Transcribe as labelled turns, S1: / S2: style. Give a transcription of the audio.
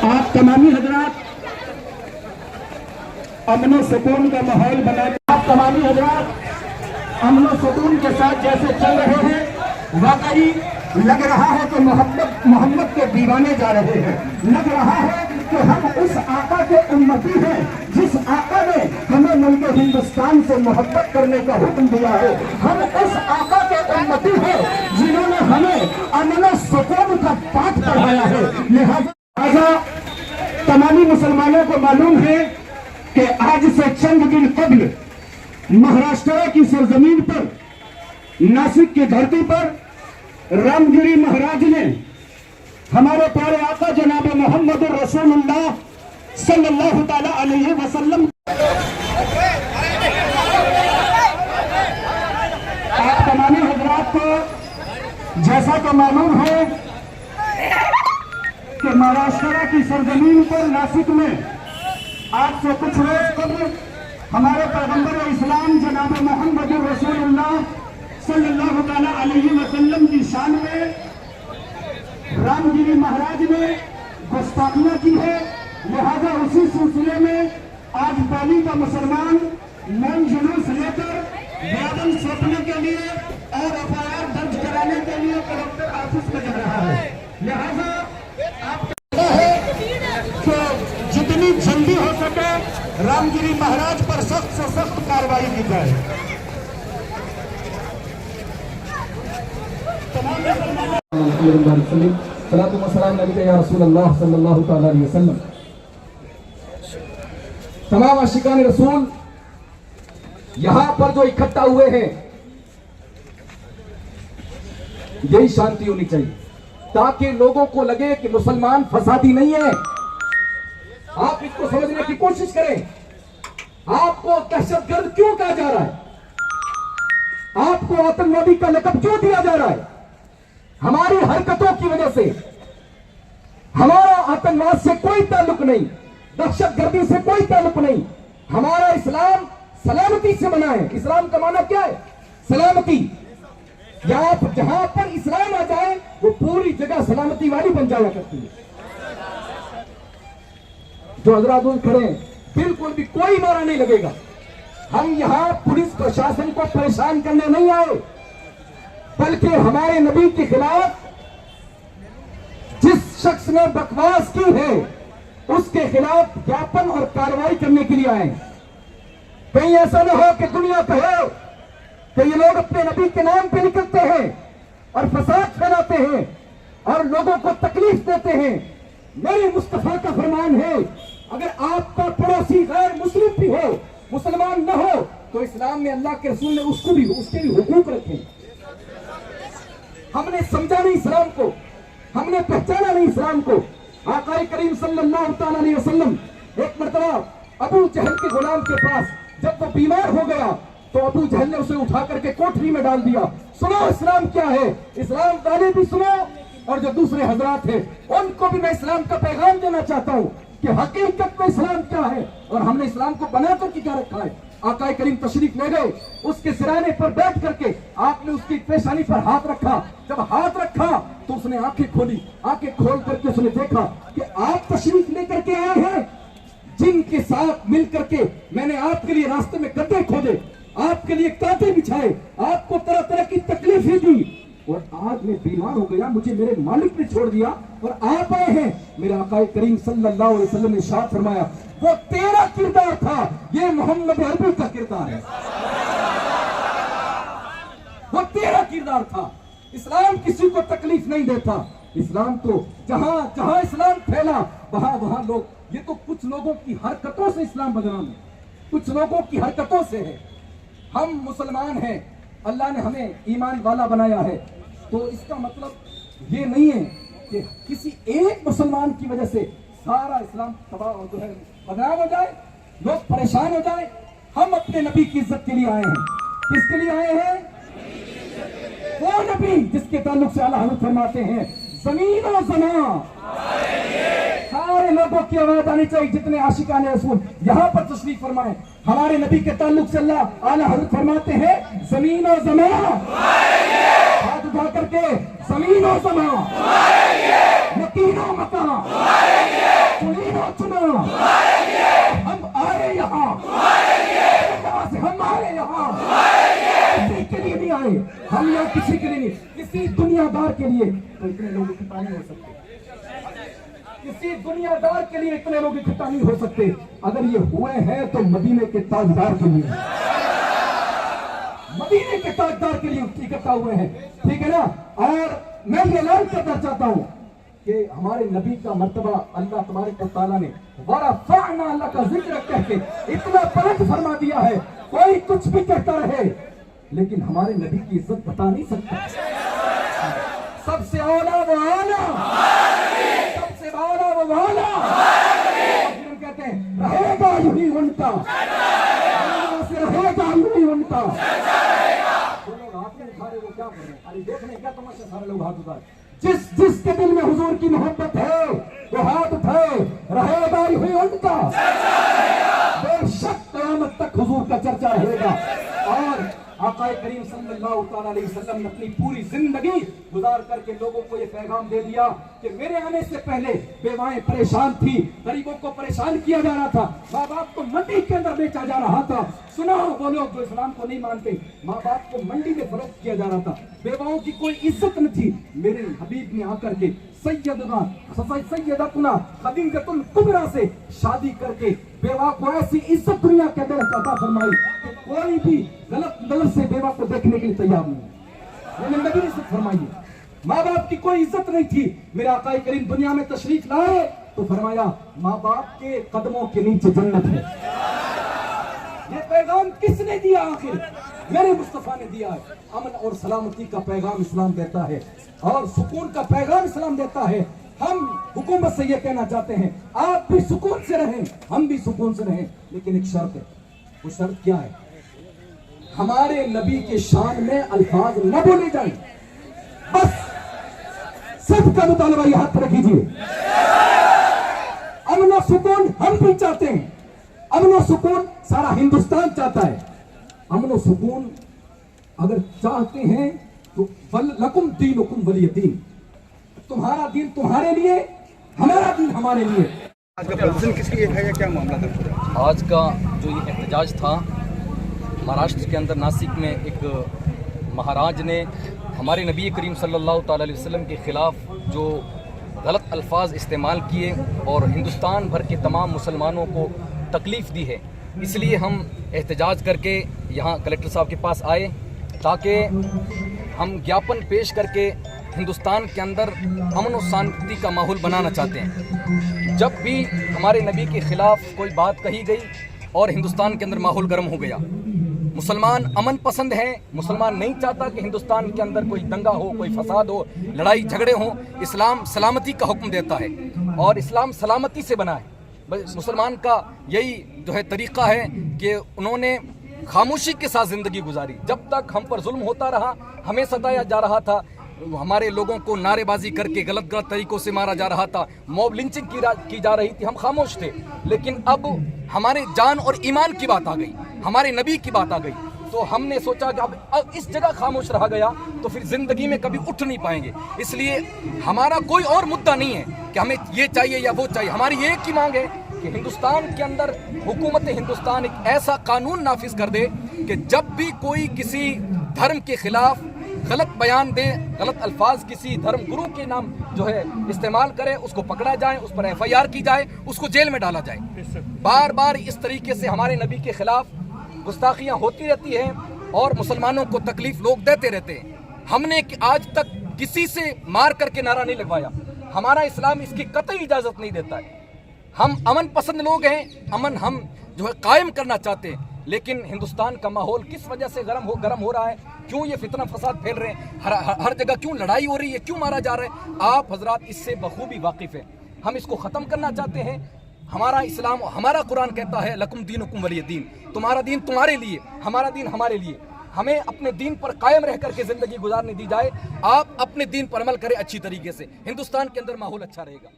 S1: आप तमामी हजरात अमन सुकून का माहौल बना, आप तमामी हजरात अमन सुकून के साथ जैसे चल रहे हैं, वाकई लग रहा है कि मोहम्मद के दीवाने जा रहे हैं। लग रहा है कि हम उस आका के उम्मती हैं जिस आका ने हमें मुल्क हिंदुस्तान से मोहब्बत करने का हुक्म दिया है। हम उस आका के उम्मती हैं जिन्होंने हमें अमन सुकून का पाठ पढ़ाया है। लिहाजा तमामी मुसलमानों को मालूम है कि आज से चंद दिन कबल महाराष्ट्र की सरजमीन पर, नासिक की धरती पर रामगिरी महाराज ने हमारे प्यारे आका जनाब मोहम्मद रसूलुल्लाह सल्लल्लाहु ताला अलैहि वसल्लम, आप तमामी हजरात को जैसा तो मालूम है कि महाराष्ट्र की सरजमीन पर नासिक में आज से कुछ रोज कबल हमारे पैगंबर इस्लाम जनाब मोहम्मद रसूलुल्लाह सल्लल्लाहु ताला अलैहि वसल्लम की शान में रामगिरी महाराज ने गुस्ताखियां की है। लिहाजा उसी सिलसिले में आज पाली का मुसलमान मौन जुलूस लेकर ज्ञापन सौंपने के लिए और एफआईआर दर्ज कराने के लिए कलेक्टर ऑफिस में जा रहा है। लिहाजा आप जितनी जल्दी हो सके रामगिरी महाराज पर सख्त से सख्त कार्रवाई की जाए।
S2: तमाम आशिकान रसूल यहां पर जो इकट्ठा हुए हैं, यही शांति होनी चाहिए ताकि लोगों को लगे कि मुसलमान फसादी नहीं है। आप इसको समझने की कोशिश करें। आपको दहशतगर्द क्यों कहा जा रहा है? आपको आतंकवादी का लक़ब क्यों दिया जा रहा है? हमारी हरकतों की वजह से। हमारा आतंकवाद से कोई ताल्लुक नहीं, दहशतगर्दी से कोई ताल्लुक नहीं। हमारा इस्लाम सलामती से बना है। इस्लाम का माना क्या है? सलामती। जहां पर इस्लाम आ जाए वो पूरी जगह सलामती वाली बन जाया करती है। जो हजरात खड़े हैं, बिल्कुल भी कोई नारा नहीं लगेगा। हम यहां पुलिस प्रशासन को परेशान करने नहीं आए, बल्कि हमारे नबी के खिलाफ जिस शख्स ने बकवास की है उसके खिलाफ ज्ञापन और कार्रवाई करने के लिए आए। कहीं ऐसा न हो कि दुनिया कहे कि ये लोग अपने नबी के नाम पे निकलते हैं और फसाद फैलाते हैं और लोगों को तकलीफ देते हैं। मेरे मुस्तफा का फरमान है, अगर आपका पड़ोसी गैर मुस्लिम भी हो, मुसलमान न हो, तो इस्लाम में अल्लाह के रसूल ने उसके भी हुकूक रखे। हमने समझा नहीं इस्लाम को, हमने पहचाना नहीं इस्लाम को। आका करीम सल्लल्लाहु ताला अलैहि वसल्लम एक मरतबा अबू जहल के गुलाम के पास जब वो बीमार हो गया तो अबू जहल ने उसे उठा करके कोठरी में डाल दिया। सुनो इस्लाम क्या है। इस्लाम वाले भी सुनो और जो दूसरे हजरात हैं उनको भी मैं इस्लाम का पैगाम देना चाहता हूँ कि हकीकत में इस्लाम क्या है और हमने इस्लाम को बनाकर क्या रखा है। आका करीम तशरीफ ले गए, उसके सिराने पर बैठ करके आपने उसकी पेशानी पर हाथ रखा। जब हाथ रखा तो उसने आंखें खोली। आंखें खोल करके उसने देखा कि आप तशरीफ लेकर के आए हैं, जिनके साथ मिल करके मैंने आपके लिए रास्ते में गड्ढे खोदे, आपके लिए कांटे बिछाए, आपको तरह तरह की तकलीफें दी और आज मैं बीमार हो गया, मुझे मेरे मालिक ने छोड़ दिया और आप आए हैं। मेरे आका करीम सल्लल्लाहु अलैहि वसल्लम ने इरशाद फरमाया, वो तेरा किरदार था, ये मोहम्मद अरबी का किरदार है। वो तेरा किरदार था। इस्लाम किसी को तकलीफ नहीं देता। इस्लाम तो जहां जहां इस्लाम फैला वहां वहां लोग, ये तो कुछ लोगों की हरकतों से इस्लाम बदनाम है, कुछ लोगों की हरकतों से है। हम मुसलमान हैं, अल्लाह ने हमें ईमान वाला बनाया है, तो इसका मतलब ये नहीं है कि किसी एक मुसलमान की वजह से सारा इस्लाम तबाह और जो है बदनाम हो जाए, लोग परेशान हो जाए। हम अपने नबी की इज्जत के लिए आए हैं। किसके लिए आए हैं? वो नबी जिसके ताल्लुक से अल्लाह हजरत फरमाते हैं, जमीन और ज़मीन सारे लोगों की आवाज आनी चाहिए। जितने आशिकाने रसूल यहाँ पर तशरीफ फरमाए, हमारे नबी के ताल्लुक से अल्लाह आला हजरत फरमाते हैं, जमीन और ज़मीन, हाथ उठा करके जमीन और ज़मीन चुनी हो चुना, हम आए यहाँ, हम आए यहाँ किसी के लिए नहीं आए, हम यहाँ किसी के लिए नहीं, किसी दुनियादार के लिए तो इतने लोग इकट्ठा नहीं हो सकते, किसी दुनियादार के लिए इतने लोग इकट्ठा नहीं हो सकते। अगर ये हुए हैं तो मदीने के ताजदार के लिए, मदीने के ताजदार के लिए इकट्ठा हुए हैं, ठीक है ना। और मैं ये ऐलान करना चाहता हूं कि हमारे नबी का मर्तबा अल्लाह तबारक व तआला ने वरफ़अना अल्लाह का जिक्र कहके इतना बुलंद फरमा दिया है, कोई कुछ भी कहता रहे लेकिन हमारे नबी की इज्जत बता नहीं सकता। सबसे औला वो आला, सबसे औला वो आला, फिर हम कहते हैं रहेगा यूं उनका, रहेगा यूं उनका। जो लोग हाथ में उठा रहे वो क्या कर रहे हैं, अरे देखने क्या तमाशा, सारे लोग हाथ उठा रहे। जिसके दिल में हुजूर की मोहब्बत है वो हाथ उठाए, रहेगा हुई उनका, बेशक क़यामत तक हुजूर का चर्चा रहेगा। और आका करीम सल्लल्लाहु अलैहि वसल्लम ने अपनी पूरी जिंदगी गुजार करके लोगों को ये पैगाम दे दिया कि मेरे आने से पहले बेवाएं परेशान थी, गरीबों को परेशान किया जा रहा था, माँ बाप को मंडी के अंदर बेचा जा रहा था। सुनो वो लोग जो इस्लाम को नहीं मानते, माँ बाप को मंडी में फरोख्त किया जा रहा था, बेवाओं की कोई इज्जत न थी। मेरे हबीब ने आकर के सैयदतुना खदीजतुल कुबरा से शादी करके बेवा को ऐसी इज्जत दुनिया के अंदर अता फरमाई कि कोई भी गलत नजर से बेवा को देखने के लिए तैयार नहीं। मैंने नबी ने इज्जत फरमाई, माँ बाप की कोई इज्जत नहीं थी। मेरे आका करीम दुनिया में तशरीफ लाए तो फरमाया माँ बाप के कदमों के नीचे जन्नत है। ये पैगाम किसने दिया? आखिर मेरे मुस्तफा ने दिया है। अमन और सलामती का पैगाम इस्लाम देता है और सुकून का पैगाम इस्लाम देता है। हम हुकूमत से ये कहना चाहते हैं आप भी सुकून से रहें, हम भी सुकून से रहें, लेकिन एक शर्त है। वो शर्त क्या है? हमारे नबी के शान में अल्फाज न बोले जाए। बस सबका मुतालबा ये हाथ पर कीजिए। अमन और सुकून हम भी चाहते हैं, अमन और सुकून सारा हिंदुस्तान चाहता है। अमन और सुकून अगर चाहते हैं तो लकुम दीनुकुम वलिय दीन, तुम्हारा दीन तुम्हारे लिए, हमारा दीन हमारे लिए।
S3: आज का प्रदर्शन किस लिए था या क्या मामला था?
S4: आज का जो ये एहतजाज था, महाराष्ट्र के अंदर नासिक में एक महाराज ने हमारे नबी करीम सल्लल्लाहु अलैहि वसल्लम के ख़िलाफ़ जो गलत अल्फाज इस्तेमाल किए और हिंदुस्तान भर के तमाम मुसलमानों को तकलीफ़ दी है, इसलिए हम एहतजाज करके यहाँ कलेक्टर साहब के पास आए ताकि हम ज्ञापन पेश करके हिंदुस्तान के अंदर अमन और शांति का माहौल बनाना चाहते हैं। जब भी हमारे नबी के ख़िलाफ़ कोई बात कही गई और हिंदुस्तान के अंदर माहौल गर्म हो गया, मुसलमान अमन पसंद हैं, मुसलमान नहीं चाहता कि हिंदुस्तान के अंदर कोई दंगा हो, कोई फसाद हो, लड़ाई झगड़े हों। इस्लाम सलामती का हुक्म देता है और इस्लाम सलामती से बना है। मुसलमान का यही जो है तरीक़ा है कि उन्होंने खामोशी के साथ ज़िंदगी गुजारी। जब तक हम पर जुल्म होता रहा, हमें सताया जा रहा था, हमारे लोगों को नारेबाजी करके गलत गलत तरीक़ों से मारा जा रहा था, मॉब लिंचिंग की जा रही थी, हम खामोश थे। लेकिन अब हमारे जान और ईमान की बात आ गई, हमारे नबी की बात आ गई, तो हमने सोचा कि अब इस जगह खामोश रहा गया तो फिर ज़िंदगी में कभी उठ नहीं पाएंगे। इसलिए हमारा कोई और मुद्दा नहीं है कि हमें ये चाहिए या वो चाहिए। हमारी एक ही मांग है कि हिंदुस्तान के अंदर हुकूमत हिंदुस्तान एक ऐसा कानून नाफिज कर दे कि जब भी कोई किसी धर्म के खिलाफ गलत बयान दे, गलत अल्फाज किसी धर्म गुरु के नाम जो है इस्तेमाल करे, उसको पकड़ा जाए, उस पर FIR की जाए, उसको जेल में डाला जाए। बार बार इस तरीके से हमारे नबी के खिलाफ गुस्ताखियाँ होती रहती हैं और मुसलमानों को तकलीफ लोग देते रहते हैं। हमने आज तक किसी से मार करके नारा नहीं लगवाया, हमारा इस्लाम इसकी कतई इजाज़त नहीं देता है। हम अमन पसंद लोग हैं, अमन हम जो है कायम करना चाहते हैं, लेकिन हिंदुस्तान का माहौल किस वजह से गर्म हो रहा है, क्यों ये फितना फसाद फैल रहे हैं, हर जगह क्यों लड़ाई हो रही है, क्यों मारा जा रहा है, आप हजरात इससे बखूबी वाकिफ़ हैं। हम इसको ख़त्म करना चाहते हैं। हमारा इस्लाम, हमारा कुरान कहता है लकुम दीनुकुम वलिय दीन, तुम्हारा दीन तुम्हारे लिए, हमारा दीन हमारे लिए। हमें अपने दीन पर कायम रह करके ज़िंदगी गुजारने दी जाए। आप अपने दीन पर अमल करें अच्छी तरीके से, हिंदुस्तान के अंदर माहौल अच्छा रहेगा।